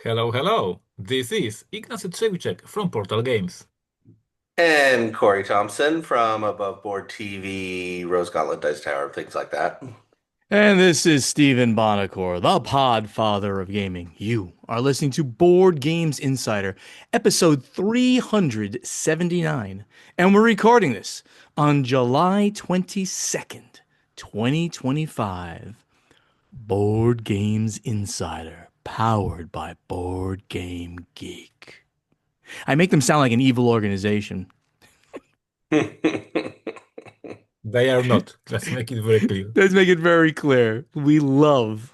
Hello, hello. This is Ignacy Trzewiczek from Portal Games. And Corey Thompson from Above Board TV, Rose Gauntlet Dice Tower, things like that. And this is Stephen Bonacore, the Podfather of gaming. You are listening to Board Games Insider, episode 379. And we're recording this on July 22nd, 2025. Board Games Insider, powered by Board Game Geek. I make them sound like an evil organization. They are not. Let's make it very clear. Let's make it very clear. We love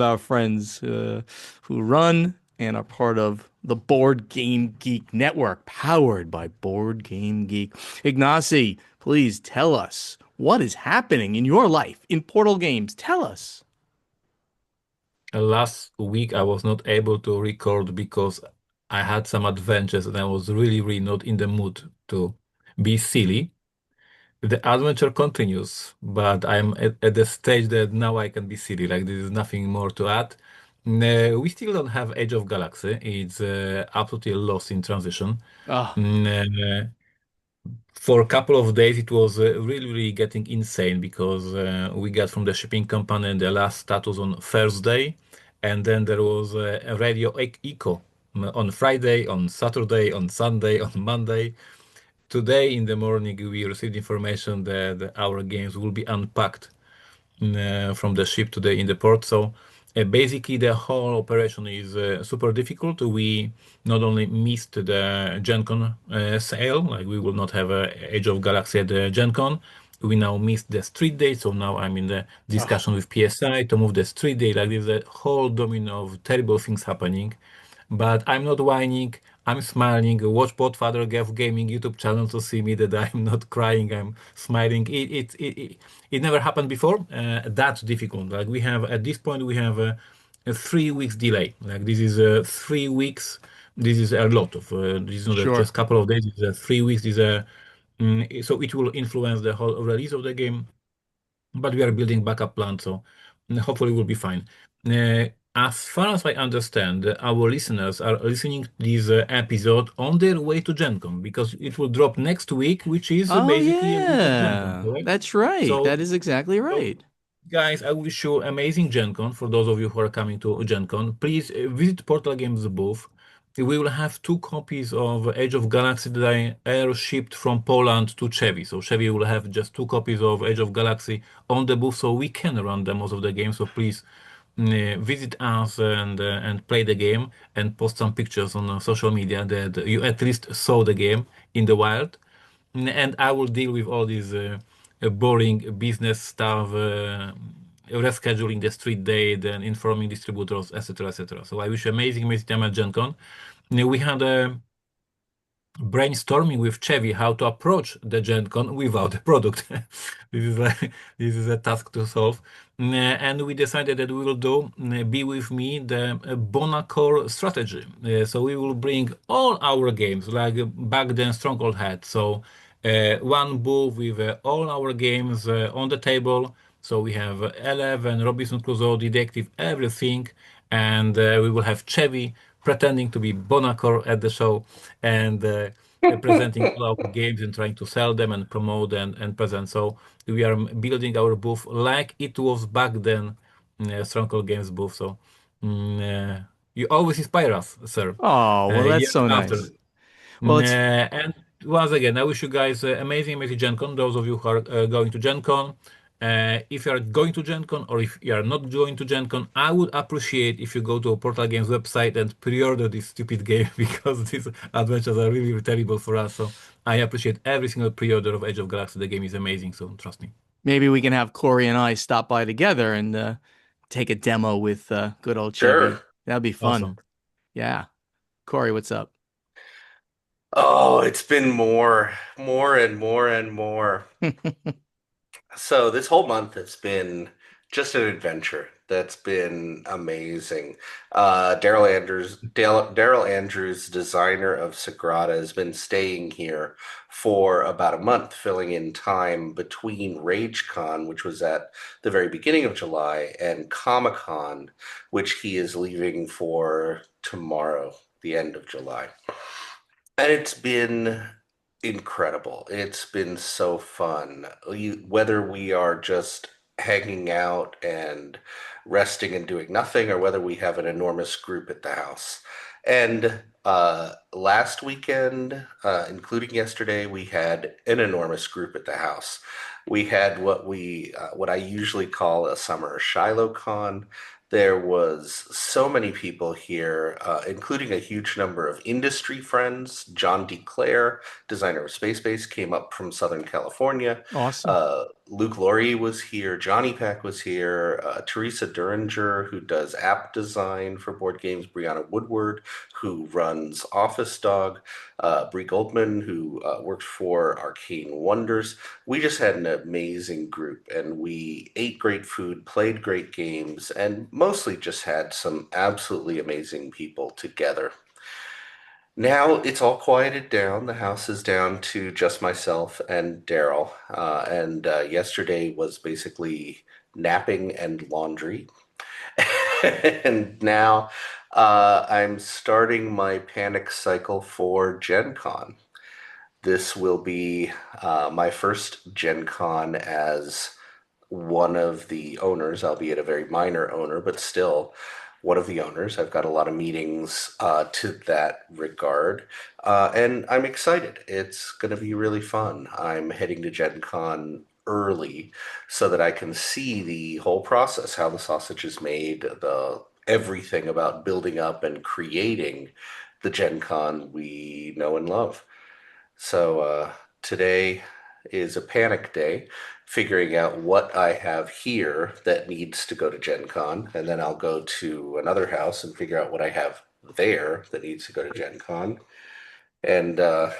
our friends who run and are part of the Board Game Geek Network, powered by Board Game Geek. Ignacy, please tell us what is happening in your life in Portal Games. Tell us. Last week I was not able to record because I had some adventures and I was really not in the mood to be silly. The adventure continues, but I'm at the stage that now I can be silly. Like there is nothing more to add. We still don't have Age of Galaxy. It's absolutely lost in transition. Ah, Mm, for a couple of days it was really getting insane because we got from the shipping company the last status on Thursday, and then there was a radio echo on Friday, on Saturday, on Sunday, on Monday. Today in the morning we received information that our games will be unpacked from the ship today in the port. So basically, the whole operation is super difficult. We not only missed the Gen Con sale, like we will not have Age of Galaxy at the Gen Con. We now missed the street day, so now I'm in the ah, discussion with PSI to move the street day. Like there's a whole domino of terrible things happening. But I'm not whining. I'm smiling. Watch Podfather Gaming YouTube channel to see me that I'm not crying. I'm smiling. It never happened before. That's difficult. Like we have at this point we have a 3 weeks delay. Like this is 3 weeks. This is a lot of. This is not just sure. a couple of days. It's 3 weeks. This is a so it will influence the whole release of the game, but we are building backup plan, so hopefully we'll be fine. As far as I understand, our listeners are listening to this episode on their way to Gen Con because it will drop next week, which is Oh, basically a week of Gen Con, yeah. correct? That's right. So, That is exactly so right. guys, I wish you amazing Gen Con for those of you who are coming to Gen Con. Please visit Portal Games booth. We will have two copies of Age of Galaxy that I air shipped from Poland to Chevy. So Chevy will have just two copies of Age of Galaxy on the booth, so we can run demos of the game. So please visit us and play the game and post some pictures on social media that you at least saw the game in the wild. And I will deal with all this boring business stuff, rescheduling the street date and informing distributors, etc., etc. So I wish you amazing time at Gen Con. We had a brainstorming with Chevy how to approach the Gen Con without a product. This is this is a task to solve. And we decided that we will do be with me the Bonacore strategy. So we will bring all our games like back then Stronghold had. So one booth with all our games on the table. So we have 11, Robinson Crusoe, Detective, everything. And we will have Chevy pretending to be Bonacore at the show and presenting all our games and trying to sell them and promote and present. So we are building our booth like it was back then, Stronghold Games booth. So you always inspire us, sir. Oh, well, that's Years so after. nice. Well, it's And once again, I wish you guys amazing Gen Con. Those of you who are going to Gen Con. If you are going to Gen Con or if you are not going to Gen Con, I would appreciate if you go to Portal Games website and pre-order this stupid game because these adventures are really terrible for us. So I appreciate every single pre-order of Age of Galaxy. The game is amazing, so trust me. maybe we can have Corey and I stop by together and take a demo with good old Sure. Chevy. That'd be fun. Awesome. Yeah. Corey, what's up? Oh, it's been more and more and more. So this whole month has been just an adventure. That's been amazing. Daryl Andrews, designer of Sagrada, has been staying here for about a month, filling in time between RageCon, which was at the very beginning of July, and Comic-Con, which he is leaving for tomorrow, the end of July. And it's been incredible. It's been so fun. Whether we are just hanging out and resting and doing nothing, or whether we have an enormous group at the house. And last weekend, including yesterday, we had an enormous group at the house. We had what I usually call a summer ShilohCon. There was so many people here, including a huge number of industry friends. John DeClaire, designer of Space Base, came up from Southern California. Awesome. Luke Laurie was here. Johnny Pack was here. Teresa Duringer, who does app design for board games. Brianna Woodward, who runs Office Dog. Brie Goldman, who worked for Arcane Wonders. We just had an amazing group, and we ate great food, played great games, and mostly just had some absolutely amazing people together. Now it's all quieted down. The house is down to just myself and Daryl. And yesterday was basically napping and laundry. And now I'm starting my panic cycle for Gen Con. This will be my first Gen Con as one of the owners, albeit a very minor owner, but still one of the owners. I've got a lot of meetings to that regard, and I'm excited. It's going to be really fun. I'm heading to Gen Con early so that I can see the whole process, how the sausage is made, the everything about building up and creating the Gen Con we know and love. So today is a panic day, figuring out what I have here that needs to go to Gen Con, and then I'll go to another house and figure out what I have there that needs to go to Gen Con. And I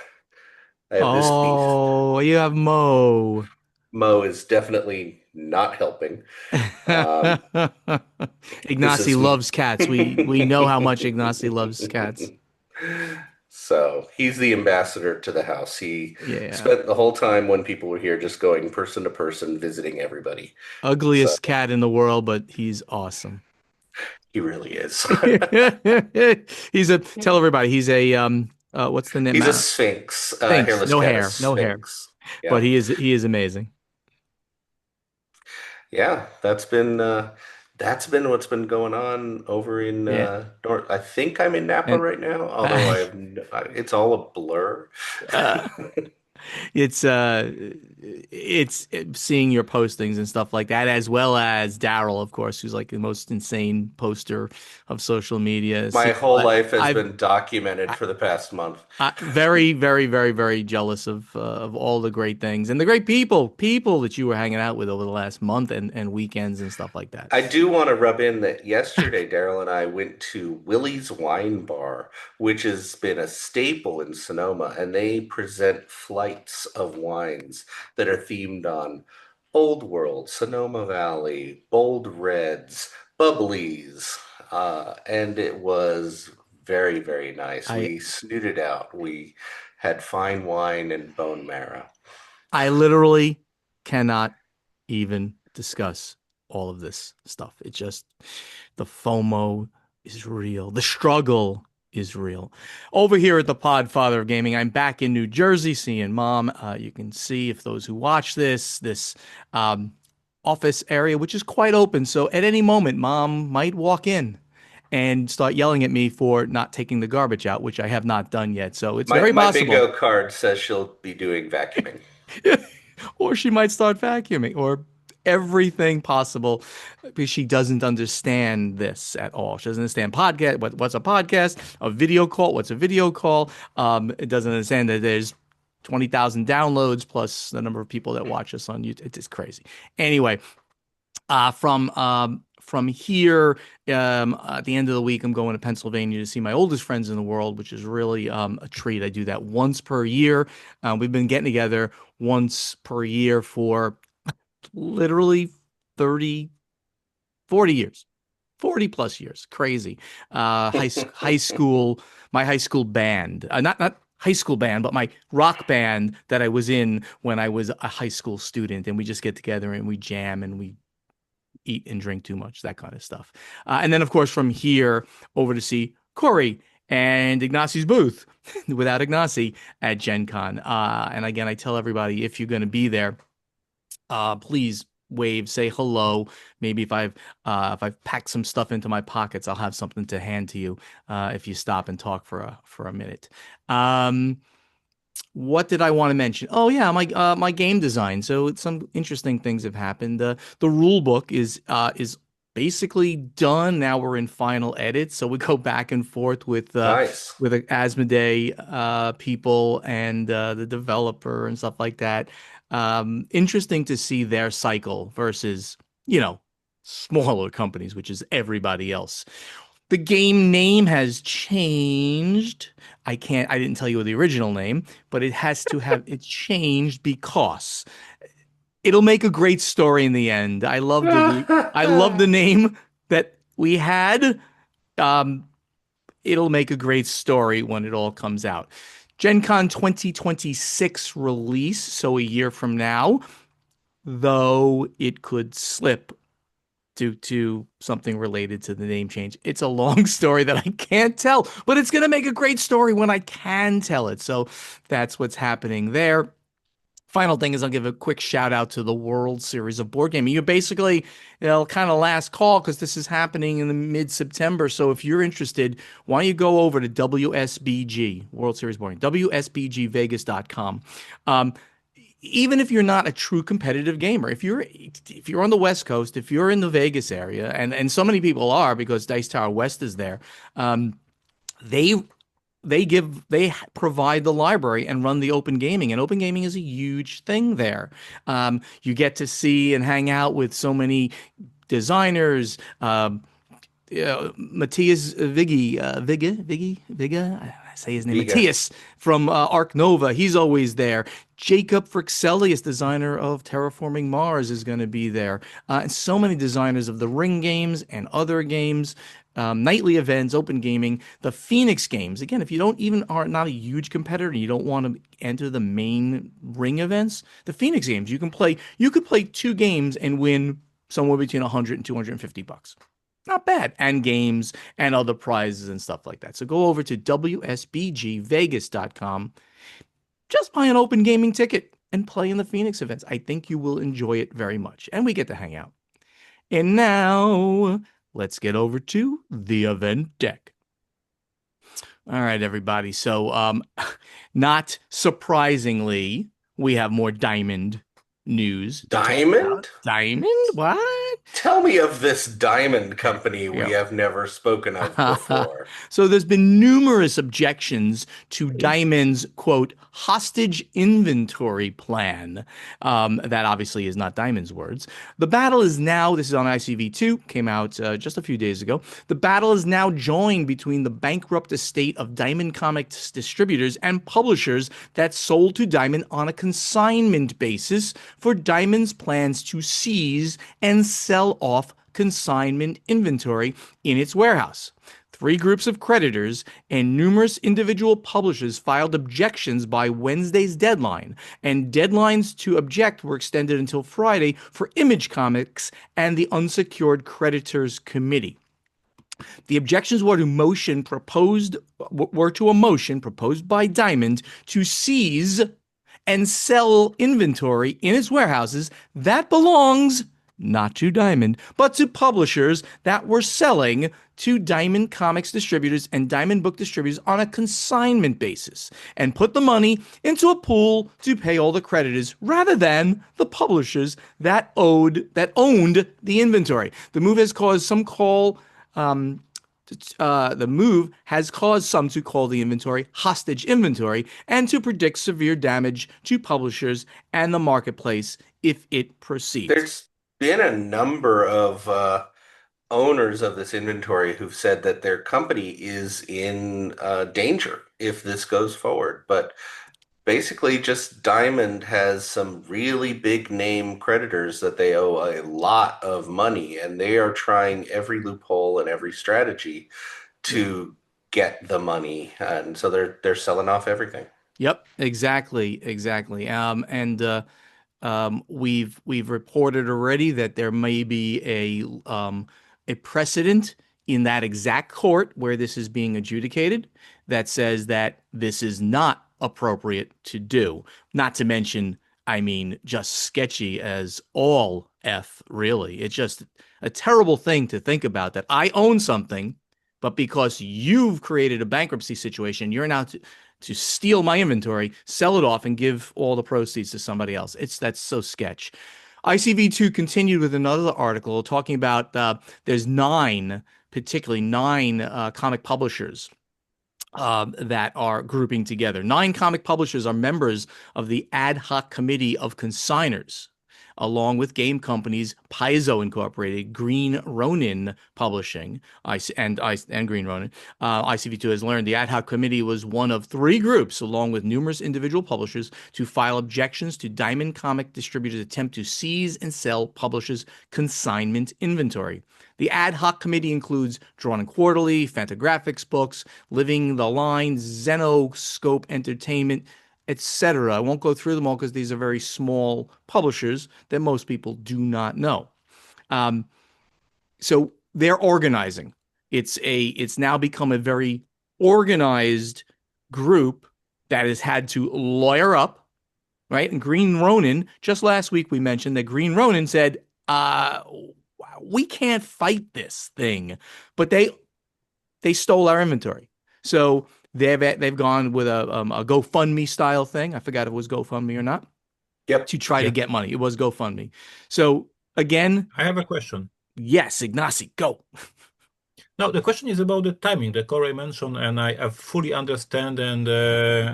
have this beast. Oh, you have Mo. Mo is definitely not helping. Um, this Ignacy is loves cats. We know how much Ignacy loves cats. So he's the ambassador to the house. He Yeah. spent the whole time when people were here just going person to person, visiting everybody. So Ugliest cat in the world, but he's awesome. he really is. He's a tell everybody he's a what's the name? He's a sphinx, Sphinx. hairless No cat, a hair, no hair. sphinx. But Yeah, he is amazing. yeah. That's been what's been going on over in Yeah. North. I think I'm in Napa And right now, although it's all a blur. uh, it's seeing your postings and stuff like that, as well as Daryl, of course, who's like the most insane poster of social media. My See, whole life has I've been documented I, for the past month. very, very, very, very jealous of all the great things and the great people that you were hanging out with over the last month and weekends and stuff like that. I do want to rub in that yesterday, Daryl and I went to Willie's Wine Bar, which has been a staple in Sonoma, and they present flights of wines that are themed on Old World, Sonoma Valley, Bold Reds, Bubblies, and it was very, very nice. I We snooted out. We had fine wine and bone marrow. I literally cannot even discuss all of this stuff. It just, the FOMO is real. The struggle is real. Over here at the Podfather of Gaming, I'm back in New Jersey seeing mom. You can see if those who watch this um, office area, which is quite open. So at any moment, mom might walk in and start yelling at me for not taking the garbage out, which I have not done yet. So it's My very my possible. bingo card says she'll be doing vacuuming. Or she might start vacuuming or everything possible because she doesn't understand this at all. She doesn't understand podcast. What's a podcast? A video call. What's a video call? It doesn't understand that there's 20,000 downloads plus the number of people that watch us on YouTube. It's just crazy. Anyway, from here, at the end of the week, I'm going to Pennsylvania to see my oldest friends in the world, which is really a treat. I do that once per year. We've been getting together once per year for literally 30 40 years. 40 plus years. Crazy. High school, my high school band, not high school band, but my rock band that I was in when I was a high school student. And we just get together and we jam and we eat and drink too much, that kind of stuff. And then, of course, from here over to see Corey and Ignacio's booth without Ignacy at Gen Con. And again, I tell everybody if you're going to be there, please wave, say hello. Maybe if I've packed some stuff into my pockets, I'll have something to hand to you if you stop and talk for a minute. What did I want to mention? Oh yeah, my game design. So some interesting things have happened. The rule book is basically done. Now we're in final edits, so we go back and forth Nice. with the Asmodee people and the developer and stuff like that. Interesting to see their cycle versus, smaller companies, which is everybody else. The game name has changed. I didn't tell you the original name, but it changed because it'll make a great story in the end. I love the name that we had. Um, it'll make a great story when it all comes out. Gen Con 2026 release, so a year from now, though it could slip due to something related to the name change. It's a long story that I can't tell, but it's going to make a great story when I can tell it. So that's what's happening there. Final thing is I'll give a quick shout out to the World Series of Board Gaming. You basically, kind of last call because this is happening in the mid-September. So if you're interested, why don't you go over to WSBG, World Series Board Gaming, WSBGVegas.com. Even if you're not a true competitive gamer, if you're on the West Coast, if you're in the Vegas area, and so many people are because Dice Tower West is there, they they provide the library and run the open gaming, and open gaming is a huge thing there. You get to see and hang out with so many designers. Matthias Viga, I say his name, Viga. Matthias from Arc Nova. He's always there. Jacob Frixelius, designer of Terraforming Mars, is going to be there. And so many designers of the Ring games and other games, nightly events, open gaming, the Phoenix games. Again, if you are not a huge competitor and you don't want to enter the main Ring events, the Phoenix games, you could play 2 games and win somewhere between 100 and 250 bucks. Not bad. And games and other prizes and stuff like that. So go over to WSBGVegas.com. Just buy an open gaming ticket and play in the Phoenix events. I think you will enjoy it very much. And we get to hang out. And now let's get over to the event deck. All right, everybody. So, not surprisingly, we have more Diamond news. Diamond? Diamond? What? Tell me of this diamond company we Yeah. have never spoken of before. So there's been numerous objections to Diamond's, quote, hostage inventory plan. That obviously is not Diamond's words. The battle is now, this is on ICV2, came out just a few days ago. The battle is now joined between the bankrupt estate of Diamond Comics distributors and publishers that sold to Diamond on a consignment basis for Diamond's plans to seize and sell off consignment inventory in its warehouse. 3 groups of creditors and numerous individual publishers filed objections by Wednesday's deadline, and deadlines to object were extended until Friday for Image Comics and the Unsecured Creditors Committee. The objections were to a motion proposed by Diamond to seize and sell inventory in its warehouses that belongs not to Diamond, but to publishers that were selling to Diamond Comics distributors and Diamond Book distributors on a consignment basis, and put the money into a pool to pay all the creditors rather than the publishers that owned the inventory. The move has caused some to call the inventory hostage inventory and to predict severe damage to publishers and the marketplace if it proceeds. There's been a number of owners of this inventory who've said that their company is in danger if this goes forward. But Basically, just Diamond has some really big name creditors that they owe a lot of money, and they are trying every loophole and every strategy Yeah. to get the money, and so they're selling off everything. Yep, exactly, exactly. We've reported already that there may be a precedent in that exact court where this is being adjudicated that says that this is not appropriate to do. Not to mention, I mean, just sketchy as all F, really. It's just a terrible thing to think about that I own something, but because you've created a bankruptcy situation, you're now to steal my inventory, sell it off, and give all the proceeds to somebody else. That's so sketch. ICV2 continued with another article talking about there's particularly nine comic publishers that are grouping together. Nine comic publishers are members of the ad hoc committee of consigners, along with game companies Paizo Incorporated, Green Ronin Publishing, and Green Ronin. ICV2 has learned the ad hoc committee was one of three groups, along with numerous individual publishers, to file objections to Diamond Comic Distributors' attempt to seize and sell publishers' consignment inventory. The ad hoc committee includes Drawn and Quarterly, Fantagraphics Books, Living the Line, Xenoscope Entertainment, etc. I won't go through them all because these are very small publishers that most people do not know. Um, so they're organizing. It's now become a very organized group that has had to lawyer up, right? And Green Ronin, just last week we mentioned that Green Ronin said, we can't fight this thing, but they stole our inventory. So they've gone with a GoFundMe style thing. I forgot if it was GoFundMe or not Yep. to try to Yeah. get money. It was GoFundMe. So again, I have a question. yes, Ignacy, go. Now, the question is about the timing that Corey mentioned, and I fully understand and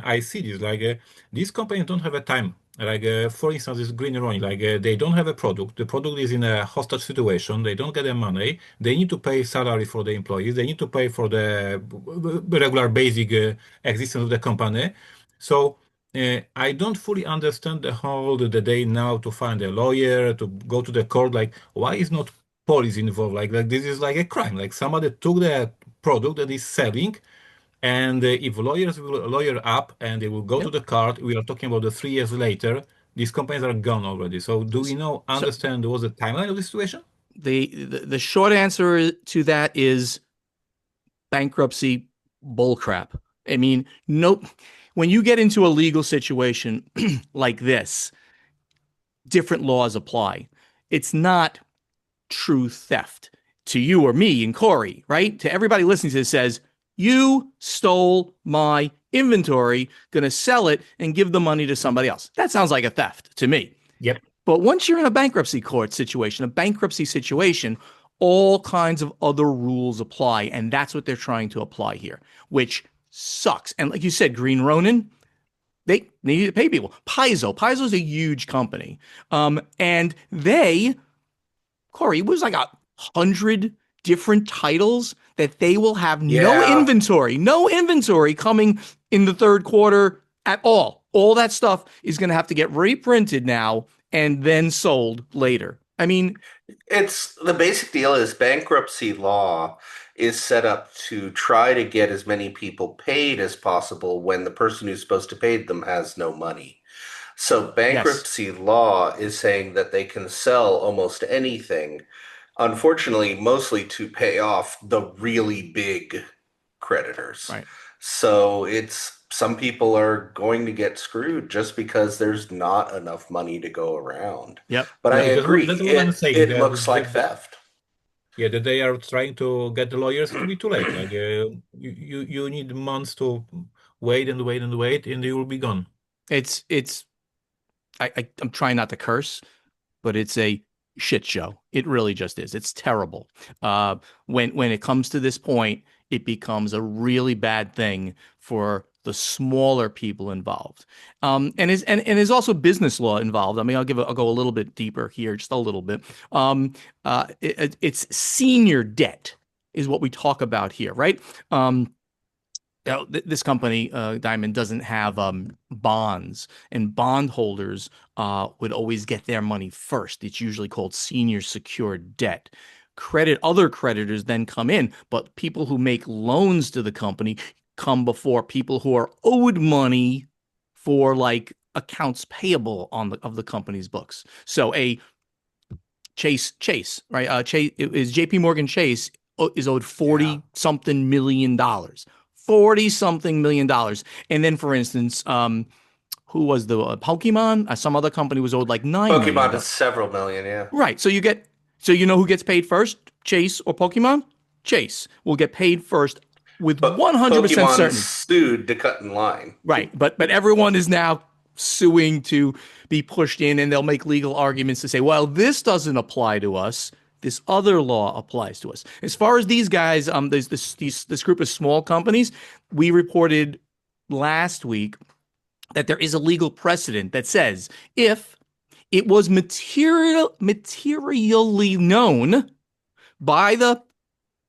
I see this. These companies don't have a time. For instance, this Green Running, they don't have a product. The product is in a hostage situation. They don't get the money. They need to pay salary for the employees. They need to pay for the regular basic existence of the company. So I don't fully understand the whole the day now to find a lawyer to go to the court. Like, why is not police involved? Like this is like a crime. Like somebody took the product that is selling, and if lawyers will lawyer up and they will go to Yep. the court, we are talking about the 3 years later. These companies are gone already. So do we know So understand what was the timeline of the situation? the short answer to that is bankruptcy bullcrap. I mean, nope. When you get into a legal situation like this, different laws apply. It's not true theft to you or me and Corey, right? To everybody listening to this says, you stole my inventory, gonna sell it and give the money to somebody else. That sounds like a theft to me. Yep. But once you're in a bankruptcy court situation, a bankruptcy situation, all kinds of other rules apply. And that's what they're trying to apply here, which sucks. And like you said, Green Ronin, they need to pay people. Paizo's a huge company. And Corey, it was like 100 different titles that they will have Yeah, no inventory coming in the third quarter at all. All that stuff is going to have to get reprinted now and then sold later. I mean, it's the basic deal is bankruptcy law is set up to try to get as many people paid as possible when the person who's supposed to pay them has no money. So yes, bankruptcy law is saying that they can sell almost anything, unfortunately, mostly to pay off the really big creditors. right. So it's some people are going to get screwed just because there's not enough money to go around. Yep, But I yep. That's agree, what I'm saying. it looks like theft. Yeah, that they are trying to get the lawyers. It will be too late. You need months to wait and wait and wait, and they will be gone. It's I'm trying not to curse, but it's a shit show. It really just is. It's terrible. When it comes to this point, it becomes a really bad thing for the smaller people involved. And there's also business law involved. I mean, I'll go a little bit deeper here, just a little bit. It's senior debt is what we talk about here, right? This company, Diamond, doesn't have bonds, and bondholders would always get their money first. It's usually called senior secured debt. Other creditors then come in, but people who make loans to the company come before people who are owed money for like accounts payable of the company's books. So a Chase, right? Chase is JP Morgan Chase is owed Yeah. 40 something million dollars. 40 something million dollars. And then, for instance, who was the Pokemon? Some other company was owed like $9 million. Pokemon is several million, yeah. Right. So you know who gets paid first? Chase or Pokemon? Chase will get paid first with But 100% Pokemon certainty. sued to cut in line. Right. But everyone is now suing to be pushed in, and they'll make legal arguments to say, well, this doesn't apply to us. This other law applies to us. As far as these guys, there's this group of small companies. We reported last week that there is a legal precedent that says if it was materially known by the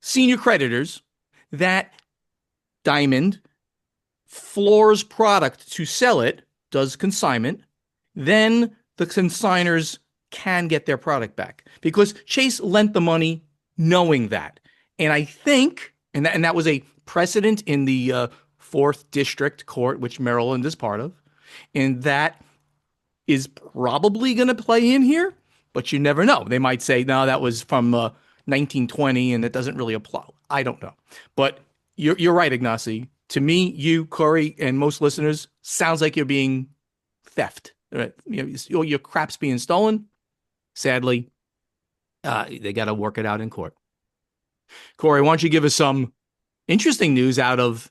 senior creditors that Diamond floors product to sell it, does consignment, then the consigners can get their product back because Chase lent the money knowing that. And I think, and that was a precedent in the Fourth District Court, which Maryland is part of, and that is probably going to play in here, but you never know. They might say, no, that was from 1920 and it doesn't really apply. I don't know. But you're right, Ignacy. To me, you, Corey, and most listeners, sounds like you're being theft. Right? Your crap's being stolen. Sadly, they got to work it out in court. Corey, why don't you give us some interesting news out of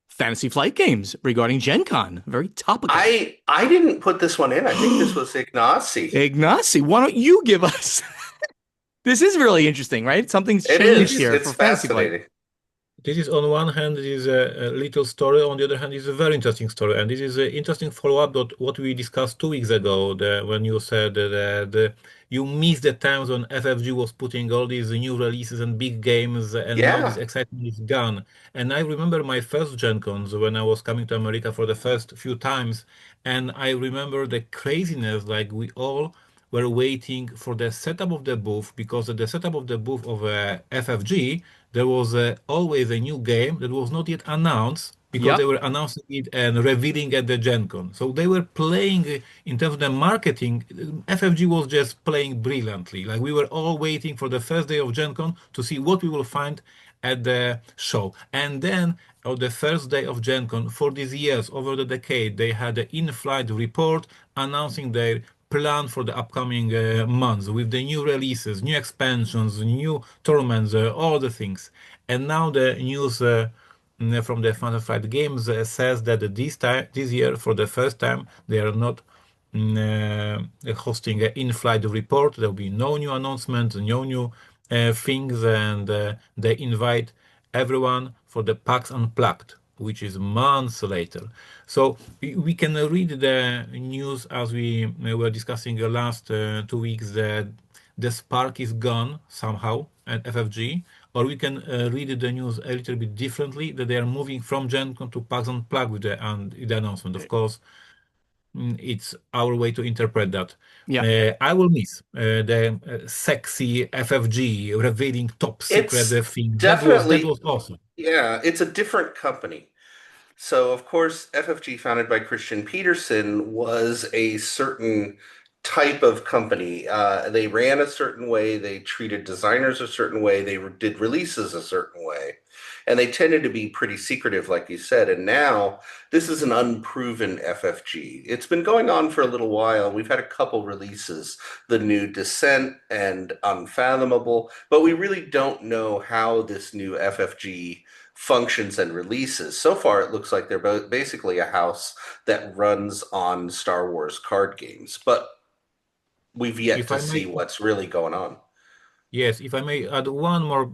Fantasy Flight Games regarding Gen Con? Very topical. I didn't put this one in. I think this was Ignacy. Ignacy, why don't you give us? This is really interesting, right? Something's It changed is. here It's for Fantasy Flight. fascinating. This is on one hand, it is a little story. On the other hand, it's a very interesting story. And this is an interesting follow-up to what we discussed 2 weeks ago, when you said that you missed the times when FFG was putting all these new releases and big games, and now this Yeah. excitement is gone. And I remember my first Gen Cons when I was coming to America for the first few times, and I remember the craziness, like we all were waiting for the setup of the booth, because at the setup of the booth of FFG, there was always a new game that was not yet announced because they Yep. were announcing it and revealing at the Gen Con. So they were playing in terms of the marketing. FFG was just playing brilliantly. Like we were all waiting for the first day of Gen Con to see what we will find at the show. And then on the first day of Gen Con, for these years, over the decade, they had an in-flight report announcing their plan for the upcoming months with the new releases, new expansions, new tournaments, all the things. And now the news from the Fantasy Flight Games says that this year, for the first time, they are not hosting an in-flight report. There will be no new announcements, no new things, and they invite everyone for the PAX Unplugged, which is months later. So we can read the news as we were discussing the last 2 weeks that the spark is gone somehow at FFG, or we can read the news a little bit differently, that they are moving from Gen Con to PAX Unplugged with the announcement. Of course, it's our way to interpret that. Yeah. I will miss the sexy FFG revealing top secret It's thing. That definitely, was awesome. yeah, it's a different company. So, of course, FFG, founded by Christian Peterson, was a certain type of company. They ran a certain way, they treated designers a certain way, they did releases a certain way. And they tended to be pretty secretive, like you said. And now this is an unproven FFG. It's been going on for a little while. We've had a couple releases, the new Descent and Unfathomable, but we really don't know how this new FFG functions and releases. So far, it looks like they're both basically a house that runs on Star Wars card games, but we've yet If to I see may, what's really going on. yes, if I may add one more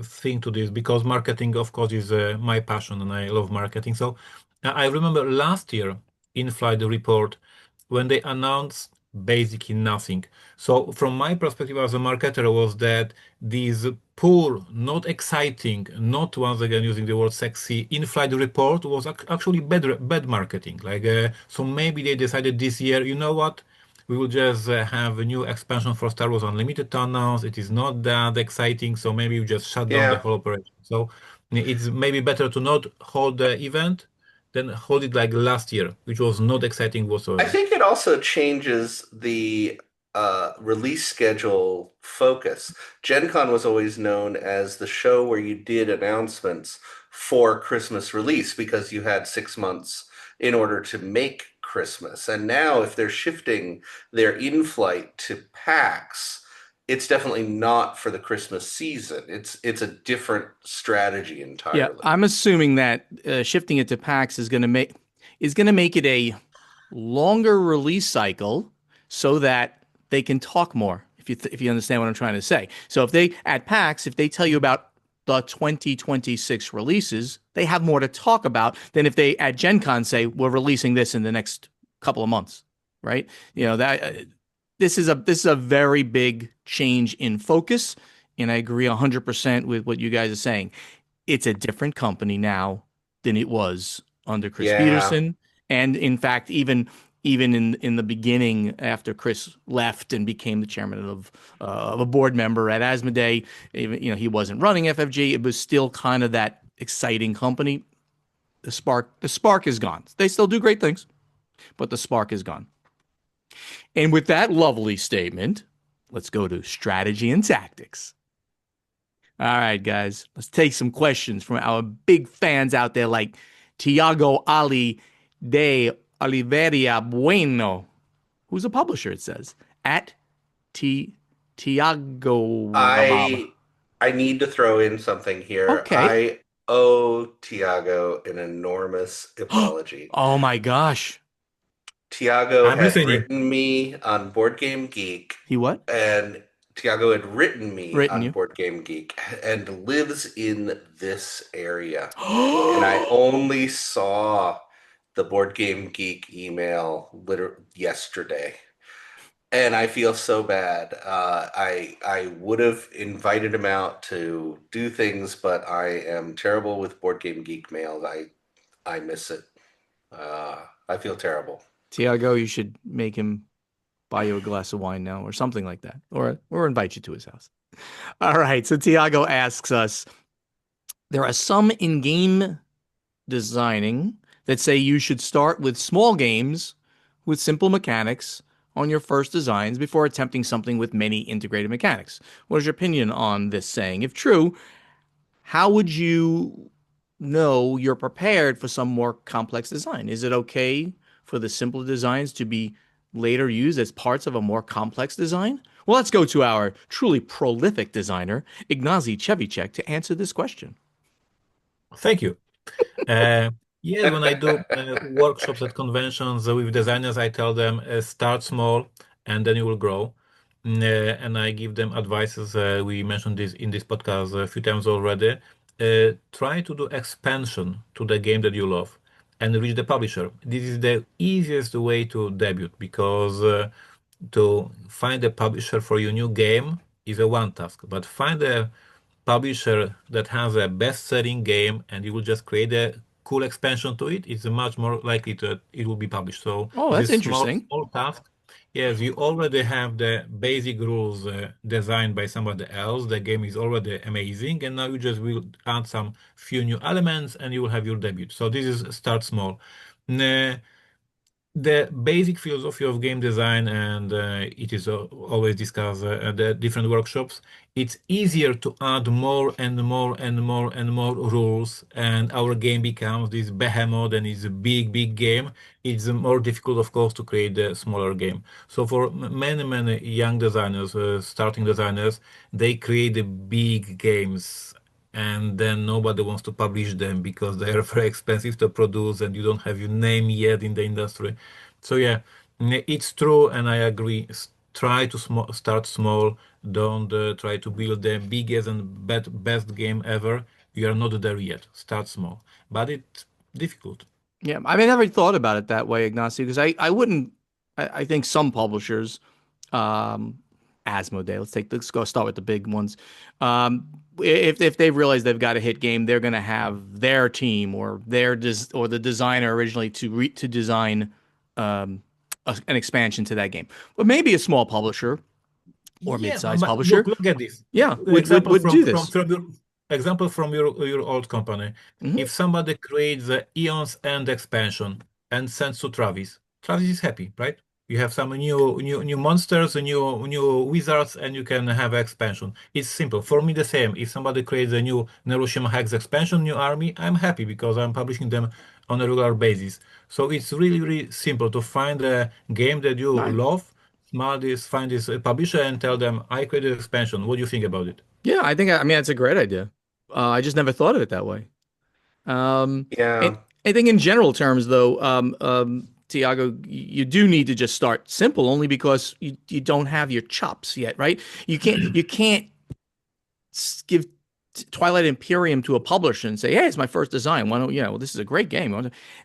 thing to this, because marketing, of course, is my passion and I love marketing. So I remember last year in Flight Report when they announced basically nothing. So from my perspective as a marketer was that these poor, not exciting, not once again using the word sexy, in-flight report was actually bad marketing. So maybe they decided this year, you know what? We will just have a new expansion for Star Wars Unlimited to announce. It is not that exciting, so maybe we just shut down the Yeah. whole operation. So it's maybe better to not hold the event than hold it like last year, which was not exciting I whatsoever. think it also changes the release schedule focus. Gen Con was always known as the show where you did announcements for Christmas release because you had 6 months in order to make Christmas. And now, if they're shifting their in-flight to PAX, it's definitely not for the Christmas season. It's a different strategy Yeah, entirely. I'm assuming that shifting it to PAX is going to make it a longer release cycle so that they can talk more. If you understand what I'm trying to say. So if they at PAX, if they tell you about the 2026 releases, they have more to talk about than if they at Gen Con say we're releasing this in the next couple of months, right? That this is a very big change in focus, and I agree 100% with what you guys are saying. It's a different company now than it was under Chris Yeah. Peterson. And in fact, even in the beginning, after Chris left and became the chairman of a board member at Asmodee, even, he wasn't running FFG. It was still kind of that exciting company. The spark is gone. They still do great things, but the spark is gone. And with that lovely statement, let's go to strategy and tactics. All right, guys, let's take some questions from our big fans out there like Tiago Ali de Oliveira Bueno, who's a publisher, it says, at T Tiago Bob. I I need to throw in something here. Okay. I owe Tiago an enormous apology. Oh my gosh. Tiago I'm had listening. written me on Board Game Geek, He what? and Tiago had written me Written on you. Board Game Geek and lives in this area. And I only saw the Board Game Geek email literally yesterday. And I feel so bad. I would have invited him out to do things, but I am terrible with Board Game Geek mail. I miss it. I feel terrible. Tiago, you should make him buy you a glass of wine now or something like that. Or invite you to his house. All right. So Tiago asks us, there are some in-game designing that say you should start with small games with simple mechanics on your first designs before attempting something with many integrated mechanics. What is your opinion on this saying? If true, how would you know you're prepared for some more complex design? Is it okay for the simpler designs to be later used as parts of a more complex design? Well, let's go to our truly prolific designer, Ignacy Chevicek, to answer this question. Thank you. Uh, yes, when I do workshops at conventions with designers, I tell them start small and then you will grow. And I give them advices. We mentioned this in this podcast a few times already. Try to do expansion to the game that you love and reach the publisher. This is the easiest way to debut because to find a publisher for your new game is a one task, but find a publisher that has a best-selling game and you will just create a cool expansion to it, it's much more likely that it will be published. So Oh, this that's is small, interesting. small task. Yes, you already have the basic rules designed by somebody else. The game is already amazing, and now you just will add some few new elements, and you will have your debut. So this is start small. N- the basic philosophy of game design, and it is always discussed at the different workshops. It's easier to add more and more and more and more rules, and our game becomes this behemoth and it's a big, big game. It's more difficult, of course, to create a smaller game. So for many, many young designers, starting designers, they create the big games and then nobody wants to publish them because they are very expensive to produce and you don't have your name yet in the industry. So yeah, it's true, and I agree. Try to start small. Don't try to build the biggest and best game ever. You are not there yet. Start small, but it's difficult. Yeah, I mean, I never thought about it that way, Ignacio, because I wouldn't. I think some publishers, um, Asmodee, let's go start with the big ones. if they realize they've got a hit game, they're going to have their team or or the designer originally to design um, an expansion to that game. But maybe a small publisher or Yeah, mid-sized but publisher, look at this. yeah, Example would do this. from your example from your old company. Hmm. If somebody creates the Eon's End expansion and sends to Travis, Travis is happy, right? You have some new monsters, new wizards, and you can have expansion. It's simple. For me, the same. If somebody creates a new Nerushima Hex expansion, new army, I'm happy because I'm publishing them on a regular basis. So it's really simple to find a game that you Right. love, smart is find this publisher and tell them I created expansion. What do you think about it? Yeah, I mean, that's a great idea. I just never thought of it that way. And Yeah. I think in general terms, though, Tiago, you do need to just start simple, only because you don't have your chops yet, right? You can't give Twilight Imperium to a publisher and say, "Hey, it's my first design. Why don't you know? Well, this is a great game."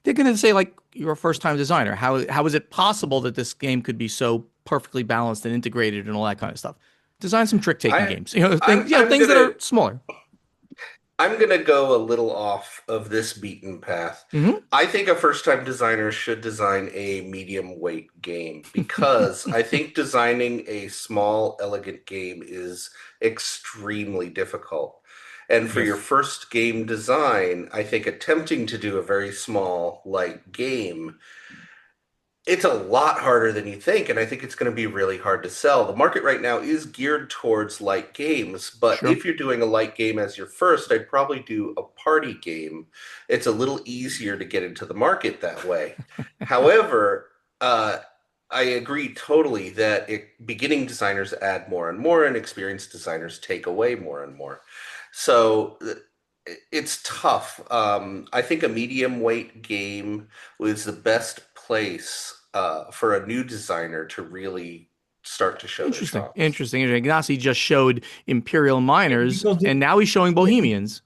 They're going to say, like, "You're a first time designer. How is it possible that this game could be so perfectly balanced and integrated and all that kind of stuff?" Design some trick taking I games, I'm I'm things that gonna are smaller. I'm going to go a little off of this beaten path. Hmm. I think a first time designer should design a medium weight game because I think designing a small, elegant game is extremely difficult. And for your Yes. first game design, I think attempting to do a very small, light game, it's a lot harder than you think, and I think it's going to be really hard to sell. The market right now is geared towards light games, but Sure. if you're doing a light game as your first, I'd probably do a party game. It's a little easier to get into the market that way. However, I agree totally that beginning designers add more and more, and experienced designers take away more and more. So it's tough. I think a medium weight game was the best place for a new designer to really start to show their Interesting. chops. Interesting. Ignasi just showed Imperial Miners, Because and now he's showing Bohemians.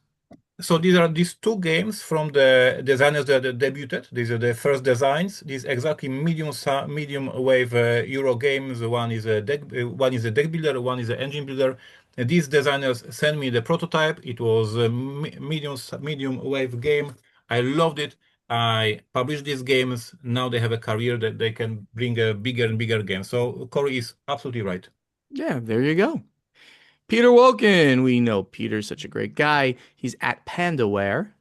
so these are these two games from the designers that debuted. These are the first designs. These exactly medium wave Euro games. One is a deck builder, one is an engine builder. And these designers sent me the prototype. It was a medium wave game. I loved it. I published these games. Now they have a career that they can bring a bigger and bigger game. So Corey is absolutely right. Yeah, there you go. Peter Woken. We know Peter's such a great guy. He's at Pandaware.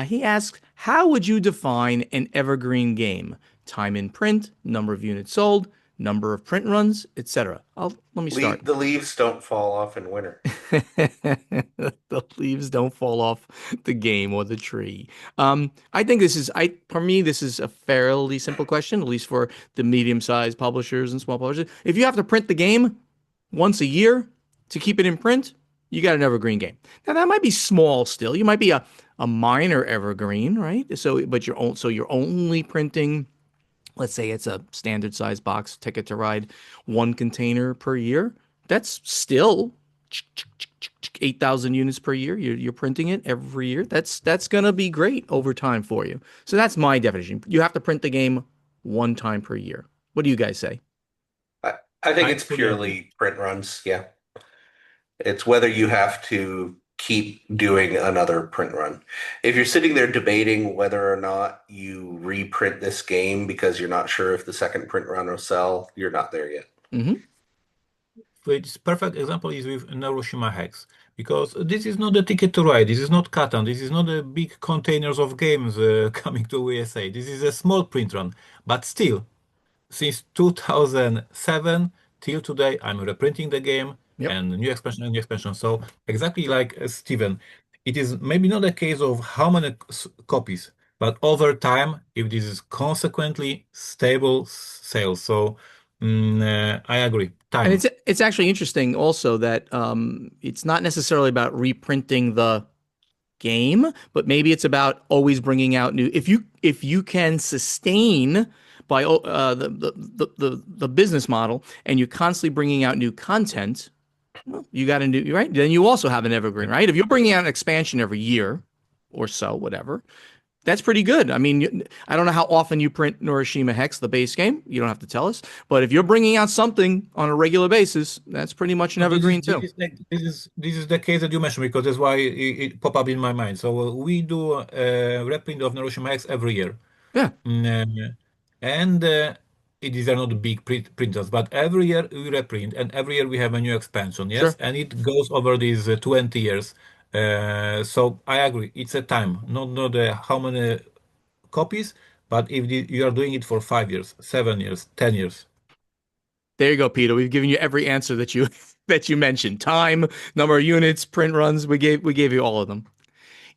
He asks, how would you define an evergreen game? Time in print, number of units sold, number of print runs, etc. Let me start. The leaves don't fall off in winter. The leaves don't fall off the game or the tree. I think for me, this is a fairly simple question, at least for the medium-sized publishers and small publishers. If you have to print the game once a year to keep it in print, you got an evergreen game. Now that might be small still. You might be a minor evergreen, right? So you're only printing, let's say it's a standard size box ticket to ride, one container per year. That's still 8,000 units per year. You're printing it every year. That's gonna be great over time for you. So that's my definition. You have to print the game one time per year. What do you guys say? I, I think I it's fully agree. purely print runs. Yeah. It's whether you have to keep doing another print run. If you're sitting there debating whether or not you reprint this game because you're not sure if the second print run will sell, you're not there yet. Hmm. Its perfect example is with Neuroshima Hex, because this is not a ticket to ride, this is not Catan, this is not a big containers of games coming to USA. This is a small print run, but still, since 2007 till today, I'm reprinting the game Yep. and new expansion and new expansion. So exactly like Steven, it is maybe not a case of how many copies, but over time, if this is consequently stable sales. So I agree. And Time. it's actually interesting also that it's not necessarily about reprinting the game, but maybe it's about always bringing out new. If you can sustain by the business model and you're constantly bringing out new content, well, you got a new right. Then you also have an evergreen, right? If you're bringing out an expansion every year or so, whatever, That's pretty good. I mean, I don't know how often you print Neuroshima Hex, the base game. You don't have to tell us. But if you're bringing out something on a regular basis, that's pretty much an No, evergreen too. this is the case that you mentioned because that's why it popped up in my mind. So we do a reprint of Naruto X every year. Yeah, Mm, and these are not big printers, but every year we reprint, and every year we have a new expansion. Yes, sure. and it goes over these 20 years. So I agree, it's a time, not how many copies, but if you are doing it for 5 years, 7 years, 10 years. There you go, Peter. We've given you every answer that you that you mentioned. Time, number of units, print runs. We gave you all of them.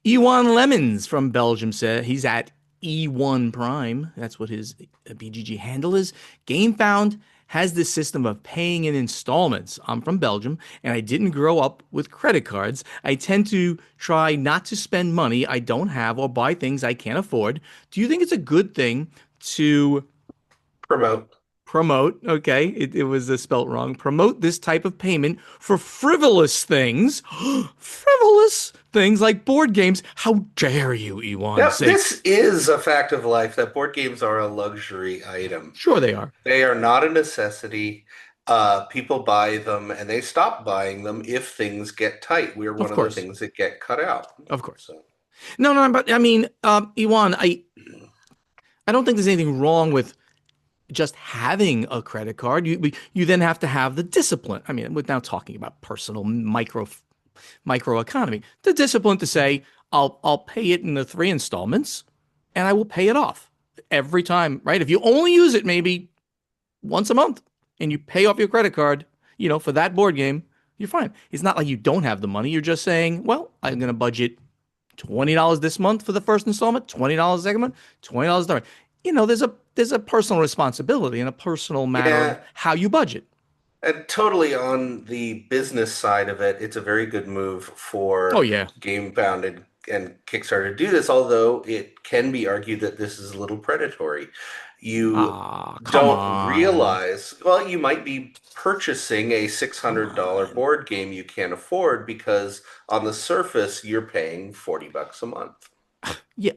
Ewan Lemons from Belgium said he's at E1 Prime. That's what his BGG handle is. GameFound has this system of paying in installments. I'm from Belgium and I didn't grow up with credit cards. I tend to try not to spend money I don't have or buy things I can't afford. Do you think it's a good thing to Promote. promote? Okay, it was spelt wrong. Promote this type of payment for frivolous things. Frivolous things like board games. How dare you, Ewan, Now, say, this is a fact of life that board games are a luxury item. sure they are. They are not a necessity. People buy them and they stop buying them if things get tight. We're Of one of the course. things that get cut out. Of course. So, No, no, but I mean, Ewan, I don't think there's anything wrong with just having a credit card. You then have to have the discipline. I mean, we're now talking about personal micro economy. The discipline to say, I'll pay it in the 3 installments and I will pay it off every time, right? If you only use it maybe once a month and you pay off your credit card, for that board game, you're fine. It's not like you don't have the money. You're just saying, well, I'm going to budget $20 this month for the first installment, $20 the second month, $20 the third. There's a personal responsibility and a personal matter of yeah, how you budget. and totally on the business side of it, it's a very good move Oh for yeah. GameFound and Kickstarter to do this, although it can be argued that this is a little predatory. You Ah, come don't on. realize, well, you might be purchasing a Come $600 on. board game you can't afford because on the surface you're paying 40 bucks a month. Yeah,